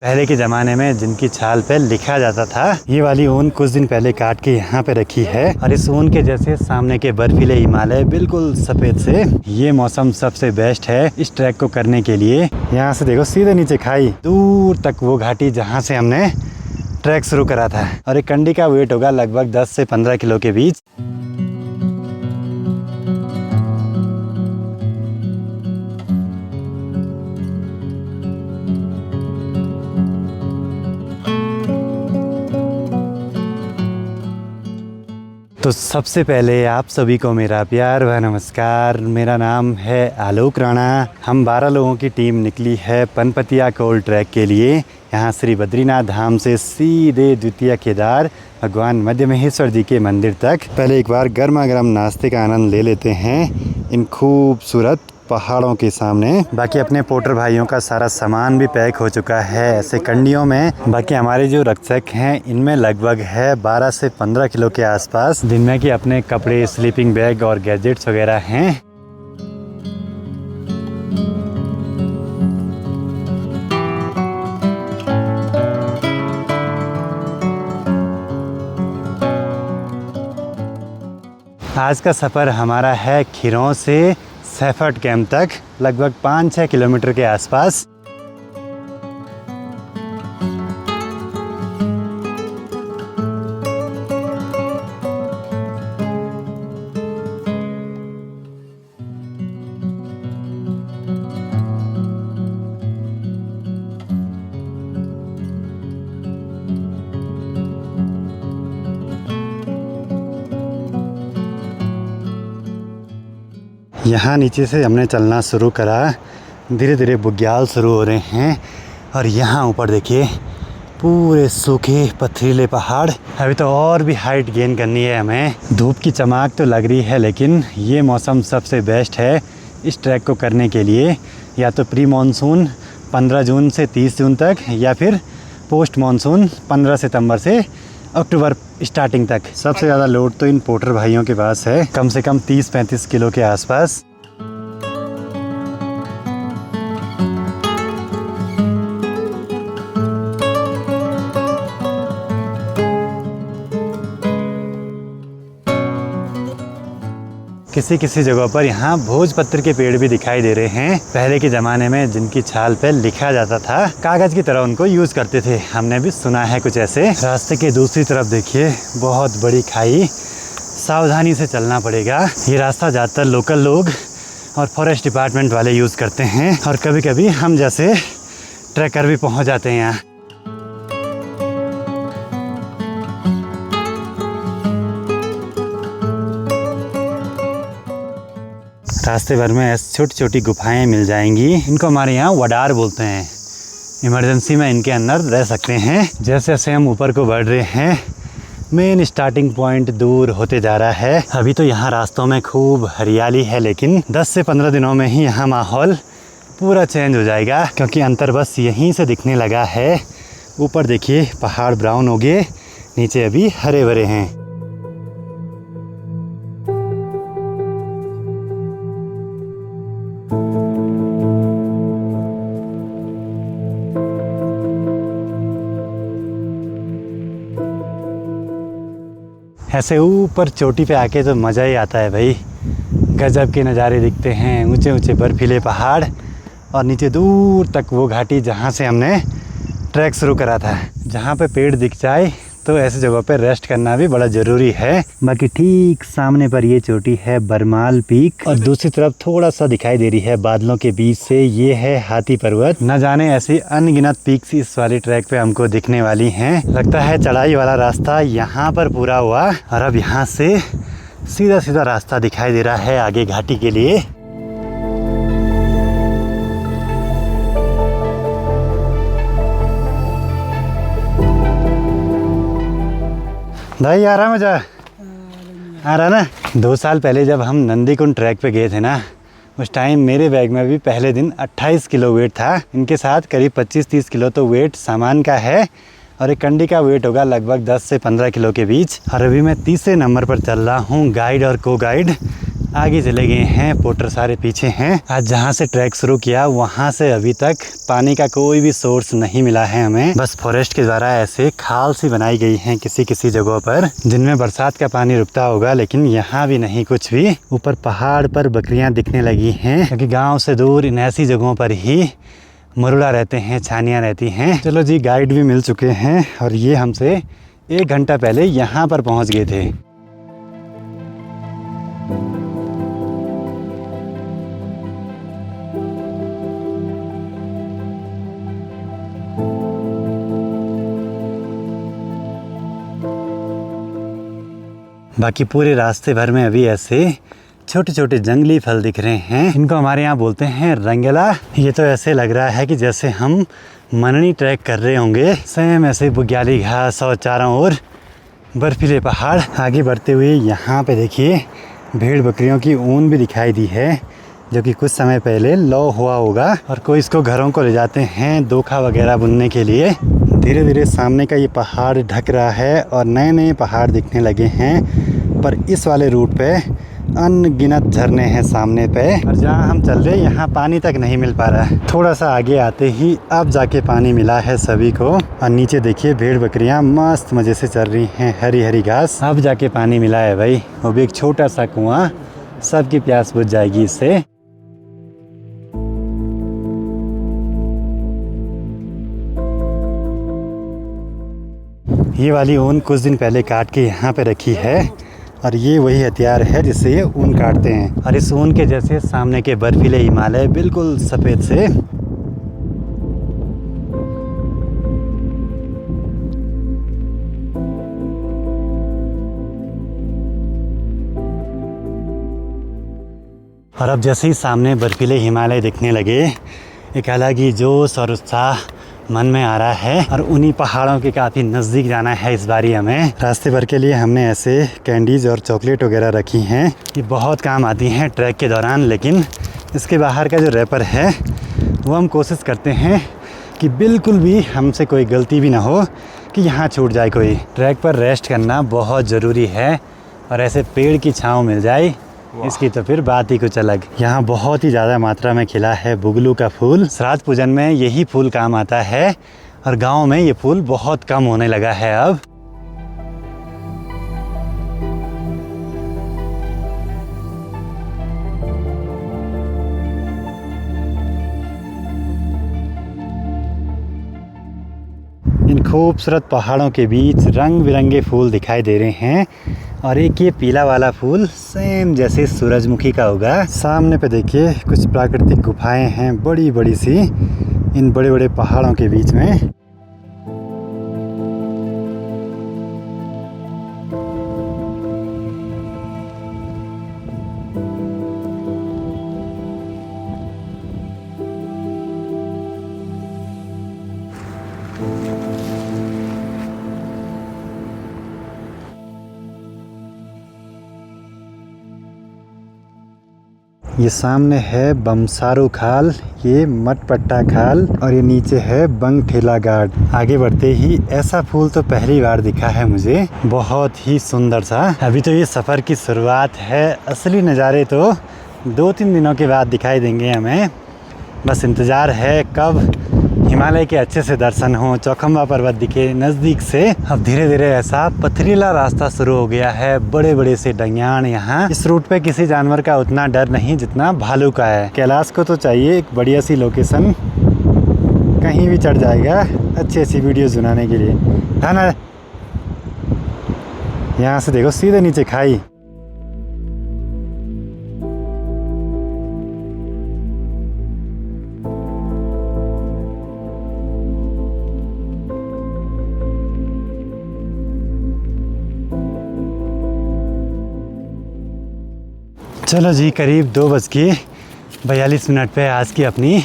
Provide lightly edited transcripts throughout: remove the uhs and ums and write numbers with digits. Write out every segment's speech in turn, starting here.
पहले के ज़माने में जिनकी छाल पे लिखा जाता था, ये वाली ऊन कुछ दिन पहले काट के यहाँ पे रखी है। और इस ऊन के जैसे सामने के बर्फीले हिमालय बिल्कुल सफ़ेद से, ये मौसम सबसे बेस्ट है इस ट्रैक को करने के लिए। यहाँ से देखो सीधे नीचे खाई, दूर तक वो घाटी जहाँ से हमने ट्रैक शुरू करा था। और एक कंडी का वेट होगा लगभग 10 से 15 किलो के बीच। तो सबसे पहले आप सभी को मेरा प्यार व नमस्कार। मेरा नाम है आलोक राणा। हम 12 लोगों की टीम निकली है पनपतिया कोल ट्रैक के लिए। यहाँ श्री बद्रीनाथ धाम से सीधे द्वितीय केदार भगवान मध्य महेश्वर जी के मंदिर तक। पहले एक बार गर्मा गर्म नाश्ते का आनंद ले लेते हैं इन खूबसूरत पहाड़ों के सामने। बाकी अपने पोर्टर भाइयों का सारा सामान भी पैक हो चुका है ऐसे कंडियों में। बाकी हमारे जो रक्षक हैं इनमें लगभग है 12 से 15 किलो के आसपास, जिनमें कि अपने कपड़े, स्लीपिंग बैग और गैजेट्स वगैरह हैं। आज का सफ़र हमारा है खिरौं से सेफर्ट कैंप तक, लगभग 5-6 किलोमीटर के आसपास। यहाँ नीचे से हमने चलना शुरू करा, धीरे धीरे बुग्याल शुरू हो रहे हैं। और यहाँ ऊपर देखिए पूरे सूखे पथरीले पहाड़। अभी तो और भी हाइट गेन करनी है हमें। धूप की चमक तो लग रही है, लेकिन ये मौसम सबसे बेस्ट है इस ट्रैक को करने के लिए। या तो प्री मानसून 15 जून से 30 जून तक, या फिर पोस्ट मानसून 15 सितंबर से अक्टूबर स्टार्टिंग तक। सबसे ज़्यादा लोड तो इन पोर्टर भाइयों के पास है, कम से कम 30-35 किलो के आसपास। किसी किसी जगहों पर यहाँ भोजपत्र के पेड़ भी दिखाई दे रहे हैं। पहले के ज़माने में जिनकी छाल पे लिखा जाता था, कागज़ की तरह उनको यूज़ करते थे। हमने भी सुना है कुछ ऐसे। रास्ते के दूसरी तरफ देखिए बहुत बड़ी खाई, सावधानी से चलना पड़ेगा। ये रास्ता ज़्यादातर लोकल लोग और फॉरेस्ट डिपार्टमेंट वाले यूज़ करते हैं, और कभी कभी हम जैसे ट्रैकर भी पहुँच जाते हैं यहाँ। रास्ते भर में ऐसी छोटी छोटी गुफाएं मिल जाएंगी। इनको हमारे यहाँ वडार बोलते हैं। इमरजेंसी में इनके अंदर रह सकते हैं। जैसे जैसे हम ऊपर को बढ़ रहे हैं, मेन स्टार्टिंग पॉइंट दूर होते जा रहा है। अभी तो यहाँ रास्तों में खूब हरियाली है, लेकिन 10 से 15 दिनों में ही यहाँ माहौल पूरा चेंज हो जाएगा, क्योंकि अंतर बस यहीं से दिखने लगा है। ऊपर देखिए पहाड़ ब्राउन हो गए, नीचे अभी हरे भरे हैं। ऐसे ऊपर चोटी पे आके तो मज़ा ही आता है भाई। गजब के नज़ारे दिखते हैं, ऊंचे ऊंचे बर्फीले पहाड़, और नीचे दूर तक वो घाटी जहाँ से हमने ट्रैक शुरू करा था। जहाँ पे पेड़ दिख जाए तो ऐसी जगहों पे रेस्ट करना भी बड़ा ज़रूरी है। बाकी ठीक सामने पर ये चोटी है बरमाल पीक, और दूसरी तरफ थोड़ा सा दिखाई दे रही है बादलों के बीच से, ये है हाथी पर्वत। न जाने ऐसी अनगिनत पीक्स इस वाली ट्रैक पे हमको दिखने वाली हैं। लगता है चढ़ाई वाला रास्ता यहाँ पर पूरा हुआ, और अब यहाँ से सीधा सीधा रास्ता दिखाई दे रहा है आगे घाटी के लिए। भाई आ रहा मजा? आ रहा ना? 2 साल पहले जब हम नंदीकुंड ट्रैक पे गए थे ना, उस टाइम मेरे बैग में भी पहले दिन 28 किलो वेट था। इनके साथ करीब 25-30 किलो तो वेट सामान का है, और एक कंडी का वेट होगा लगभग 10 से 15 किलो के बीच। और अभी मैं तीसरे नंबर पर चल रहा हूँ गाइड और को गाइड आगे चले गए हैं, पोर्टर सारे पीछे हैं। आज जहाँ से ट्रैक शुरू किया वहाँ से अभी तक पानी का कोई भी सोर्स नहीं मिला है हमें। बस फॉरेस्ट के द्वारा ऐसे खाल सी बनाई गई हैं किसी किसी जगहों पर, जिनमें बरसात का पानी रुकता होगा, लेकिन यहाँ भी नहीं कुछ भी। ऊपर पहाड़ पर बकरियाँ दिखने लगी हैं, क्योंकि गाँव से दूर इन ऐसी जगहों पर ही मरुड़ा रहते हैं, छानियाँ रहती हैं। चलो जी, गाइड भी मिल चुके हैं और ये हमसे 1 घंटा पहले यहाँ पर पहुँच गए थे। बाकी पूरे रास्ते भर में अभी ऐसे छोटे छोटे जंगली फल दिख रहे हैं। इनको हमारे यहाँ बोलते हैं रंगेला। ये तो ऐसे लग रहा है कि जैसे हम मननी ट्रैक कर रहे होंगे, सेम ऐसे बुग्याली घास और चारों ओर बर्फीले पहाड़। आगे बढ़ते हुए यहाँ पे देखिए भेड़ बकरियों की ऊन भी दिखाई दी है, जो कि कुछ समय पहले लौ हुआ होगा और कोई इसको घरों को ले जाते हैं दोखा वगैरह बुनने के लिए। धीरे धीरे सामने का ये पहाड़ ढक रहा है और नए नए पहाड़ दिखने लगे हैं, पर इस वाले रूट पे अनगिनत झरने हैं सामने पे, और जहाँ हम चल रहे यहाँ पानी तक नहीं मिल पा रहा है। थोड़ा सा आगे आते ही अब जाके पानी मिला है सभी को। और नीचे देखिए भेड़ बकरियाँ मस्त मज़े से चल रही हैं, हरी हरी घास। अब जाके पानी मिला है भाई, वो भी एक छोटा सा कुआं, सबकी प्यास बुझ जाएगी इससे। ये वाली ऊन कुछ दिन पहले काट के यहाँ पे रखी है, और ये वही हथियार है जिससे ये ऊन काटते हैं। और इस ऊन के जैसे सामने के बर्फीले हिमालय बिल्कुल सफ़ेद से। और अब जैसे ही सामने बर्फीले हिमालय दिखने लगे, एक अलग ही जोश और उत्साह मन में आ रहा है, और उन्हीं पहाड़ों के काफ़ी नज़दीक जाना है इस बारी हमें। रास्ते भर के लिए हमने ऐसे कैंडीज़ और चॉकलेट वगैरह रखी हैं, ये बहुत काम आती हैं ट्रैक के दौरान। लेकिन इसके बाहर का जो रैपर है वो हम कोशिश करते हैं कि बिल्कुल भी हमसे कोई गलती भी ना हो कि यहाँ छूट जाए कोई। ट्रैक पर रेस्ट करना बहुत ज़रूरी है, और ऐसे पेड़ की छाँव मिल जाए इसकी तो फिर बात ही कुछ अलग। यहाँ बहुत ही ज़्यादा मात्रा में खिला है बुगलू का फूल। श्राद्ध पूजन में यही फूल काम आता है, और गांव में ये फूल बहुत कम होने लगा है अब। इन खूबसूरत पहाड़ों के बीच रंग बिरंगे फूल दिखाई दे रहे हैं, और एक ये पीला वाला फूल सेम जैसे सूरजमुखी का होगा। सामने पे देखिए कुछ प्राकृतिक गुफाएं हैं बड़ी बड़ी सी इन बड़े बड़े पहाड़ों के बीच में। ये सामने है बमसारू खाल, ये मटपट्टा खाल, और ये नीचे है बंग ठेला गार्ड। आगे बढ़ते ही ऐसा फूल तो पहली बार दिखा है मुझे, बहुत ही सुंदर सा। अभी तो ये सफ़र की शुरुआत है, असली नज़ारे तो 2-3 दिनों के बाद दिखाई देंगे हमें। बस इंतज़ार है कब हिमालय के अच्छे से दर्शन हो, चौखंबा पर्वत दिखे नज़दीक से। अब धीरे धीरे ऐसा पथरीला रास्ता शुरू हो गया है, बड़े बड़े से डंगान। यहाँ इस रूट पे किसी जानवर का उतना डर नहीं जितना भालू का है। कैलाश को तो चाहिए एक बढ़िया सी लोकेशन, कहीं भी चढ़ जाएगा अच्छी अच्छी वीडियोस बनाने के लिए, है ना। यहाँ से देखो सीधे नीचे खाई। चलो जी, करीब 2:42 पे आज की अपनी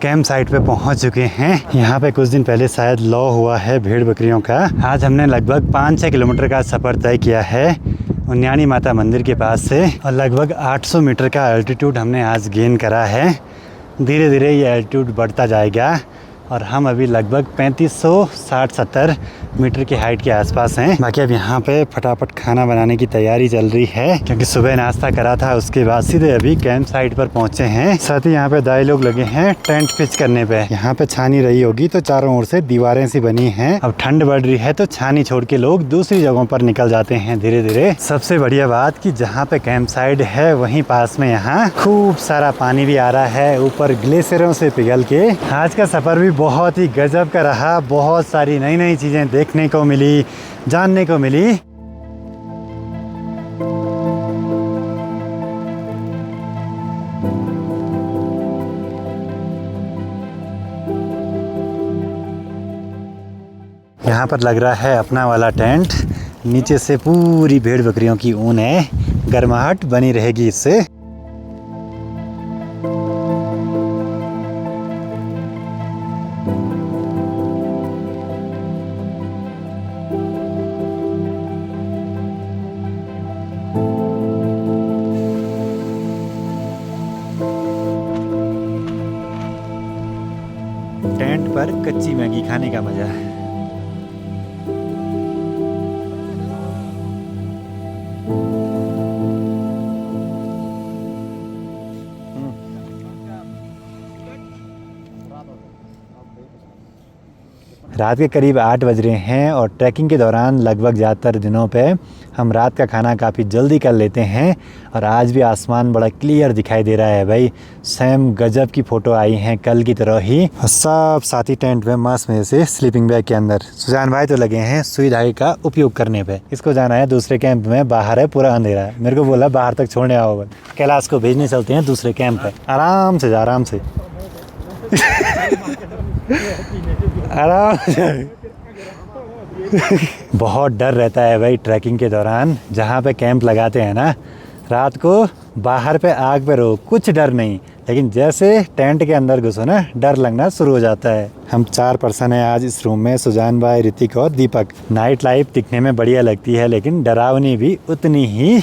कैंप साइट पे पहुंच चुके हैं। यहाँ पे कुछ दिन पहले शायद लॉ हुआ है भेड़ बकरियों का। आज हमने लगभग 5-6 किलोमीटर का सफ़र तय किया है उन्याणी माता मंदिर के पास से, और लगभग 800 मीटर का एल्टीट्यूड हमने आज गेन करा है। धीरे धीरे ये एल्टीट्यूड बढ़ता जाएगा, और हम अभी लगभग 3560-70 मीटर की हाइट के आसपास हैं। बाकी अब यहाँ पे फटाफट खाना बनाने की तैयारी चल रही है, क्योंकि सुबह नाश्ता करा था, उसके बाद सीधे अभी कैंप साइट पर पहुँचे हैं। साथ ही यहाँ पे दाई लोग लगे हैं टेंट पिच करने पे। यहाँ पे छानी रही होगी तो चारों ओर से दीवारें सी बनी हैं। अब ठंड बढ़ रही है तो छानी छोड़ के लोग दूसरी जगहों पर निकल जाते हैं धीरे धीरे। सबसे बढ़िया बात कि जहाँ पे कैंप साइट है वहीं पास में यहाँ खूब सारा पानी भी आ रहा है ऊपर ग्लेशियरों से पिघल के। आज का सफर भी बहुत ही गजब का रहा। बहुत सारी नई नई चीजें देखने को मिली, जानने को मिली। यहाँ पर लग रहा है अपना वाला टेंट। नीचे से पूरी भेड़ बकरियों की ऊन है, गर्माहट बनी रहेगी इससे। टेंट पर कच्ची मैगी खाने का मजा है। रात के करीब 8 बज रहे हैं और ट्रैकिंग के दौरान लगभग ज़्यादातर दिनों पे हम रात का खाना काफ़ी जल्दी कर लेते हैं। और आज भी आसमान बड़ा क्लियर दिखाई दे रहा है भाई। सेम गजब की फ़ोटो आई हैं कल की तरह ही। और सब साथी टेंट में मस्त में से स्लीपिंग बैग के अंदर। सुजान भाई तो लगे हैं सुई धागे का उपयोग करने पे। इसको जाना है दूसरे कैंप में, बाहर है पूरा अंधेरा है। मेरे को बोला बाहर तक छोड़ने आओ। कैलाश को भेजने चलते हैं दूसरे कैंप पे। आराम से आराम से आराम से। बहुत डर रहता है भाई ट्रैकिंग के दौरान। जहाँ पे कैंप लगाते हैं ना, रात को बाहर पे आग पे रहो, कुछ डर नहीं, लेकिन जैसे टेंट के अंदर घुसो ना, डर लगना शुरू हो जाता है। हम 4 पर्सन हैं आज इस रूम में, सुजान भाई, ऋतिक और दीपक। नाइट लाइफ दिखने में बढ़िया लगती है, लेकिन डरावनी भी उतनी ही।